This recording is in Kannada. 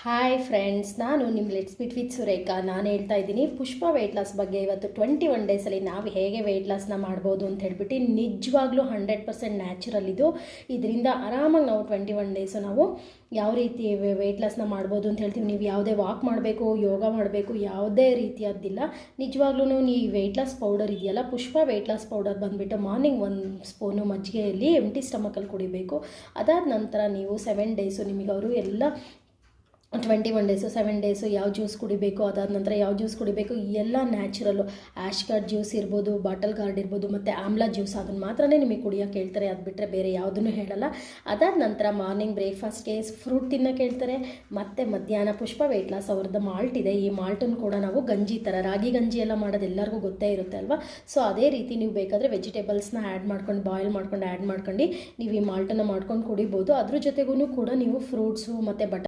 ಹಾಯ್ ಫ್ರೆಂಡ್ಸ್, ನಾನು ನಿಮ್ಮ ಲೆಟ್ಸ್ ಬಿಟ್ ವಿತ್ ಸುರೇಖಾ. ನಾನು ಹೇಳ್ತಾ ಇದ್ದೀನಿ ಪುಷ್ಪ ವೆಯ್ಟ್ ಲಾಸ್ ಬಗ್ಗೆ. ಇವತ್ತು 21 ಡೇಸಲ್ಲಿ ನಾವು ಹೇಗೆ ವೆಯ್ಟ್ ಲಾಸ್ನ ಮಾಡ್ಬೋದು ಅಂತ ಹೇಳ್ಬಿಟ್ಟು ನಿಜವಾಗ್ಲೂ 100% ನ್ಯಾಚುರಲ್ ಇದು. ಇದರಿಂದ ಆರಾಮಾಗಿ ನಾವು 21 ಡೇಸು ನಾವು ಯಾವ ರೀತಿ ವೆಯ್ಟ್ ಲಾಸ್ನ ಮಾಡ್ಬೋದು ಅಂತ ಹೇಳ್ತೀವಿ. ನೀವು ಯಾವುದೇ ವಾಕ್ ಮಾಡಬೇಕು, ಯೋಗ ಮಾಡಬೇಕು, ಯಾವುದೇ ರೀತಿಯದ್ದಿಲ್ಲ. ನಿಜವಾಗ್ಲೂ ಈ ವೆಯ್ಟ್ ಲಾಸ್ ಪೌಡರ್ ಇದೆಯಲ್ಲ, ಪುಷ್ಪ ವೆಯ್ಟ್ ಲಾಸ್ ಪೌಡರ್ ಬಂದುಬಿಟ್ಟು ಮಾರ್ನಿಂಗ್ 1 ಸ್ಪೂನು ಮಜ್ಜಿಗೆಯಲ್ಲಿ ಎಂಟಿ ಸ್ಟಮಕಲ್ಲಿ ಕುಡಿಬೇಕು. ಅದಾದ ನಂತರ ನೀವು 7 ಡೇಸು ನಿಮಗೆ ಅವರು ಎಲ್ಲ 21 ಡೇಸು 7 ಡೇಸು ಯಾವ ಜ್ಯೂಸ್ ಕುಡಿಬೇಕು, ಅದಾದ ನಂತರ ಯಾವ ಜ್ಯೂಸ್ ಕುಡಿಬೇಕು, ಎಲ್ಲ ನ್ಯಾಚುರಲ್ಲು. ಆ್ಯಶ್ ಗಾರ್ಡ್ ಜ್ಯೂಸ್ ಇರ್ಬೋದು, ಬಾಟಲ್ ಗಾರ್ಡ್ ಇರ್ಬೋದು, ಮತ್ತು ಆಮ್ಲಾ ಜ್ಯೂಸ್, ಅದನ್ನು ಮಾತ್ರ ನಿಮಗೆ ಕುಡಿಯೋಕೆ ಹೇಳ್ತಾರೆ. ಅದು ಬಿಟ್ಟರೆ ಬೇರೆ ಯಾವುದನ್ನು ಹೇಳಲ್ಲ. ಅದಾದ ನಂತರ ಮಾರ್ನಿಂಗ್ ಬ್ರೇಕ್ಫಾಸ್ಟ್ಗೆ ಫ್ರೂಟ್ ತಿನ್ನೋಕೆ ಹೇಳ್ತಾರೆ. ಮತ್ತು ಮಧ್ಯಾಹ್ನ ಪುಷ್ಪ ವೆಯ್ಟ್ ಲಾಸ್ ಅವ್ರದ್ದು ಮಾಲ್ಟ್ ಇದೆ. ಈ ಮಾಲ್ಟನ್ನು ಕೂಡ ನಾವು ಗಂಜಿ ಥರ, ರಾಗಿ ಗಂಜಿ ಎಲ್ಲ ಮಾಡೋದು ಎಲ್ಲರಿಗೂ ಗೊತ್ತೇ ಇರುತ್ತೆ ಅಲ್ವಾ. ಸೊ ಅದೇ ರೀತಿ ನೀವು ಬೇಕಾದರೆ ವೆಜಿಟೇಬಲ್ಸ್ನ ಆ್ಯಡ್ ಮಾಡ್ಕೊಂಡು, ಬಾಯ್ಲ್ ಮಾಡ್ಕೊಂಡು ಆ್ಯಡ್ ಮಾಡ್ಕೊಂಡು ನೀವು ಈ ಮಾಲ್ಟನ್ನು ಮಾಡ್ಕೊಂಡು ಕುಡಿಬೋದು. ಅದ್ರ ಜೊತೆಗೂ ಕೂಡ ನೀವು ಫ್ರೂಟ್ಸು ಮತ್ತು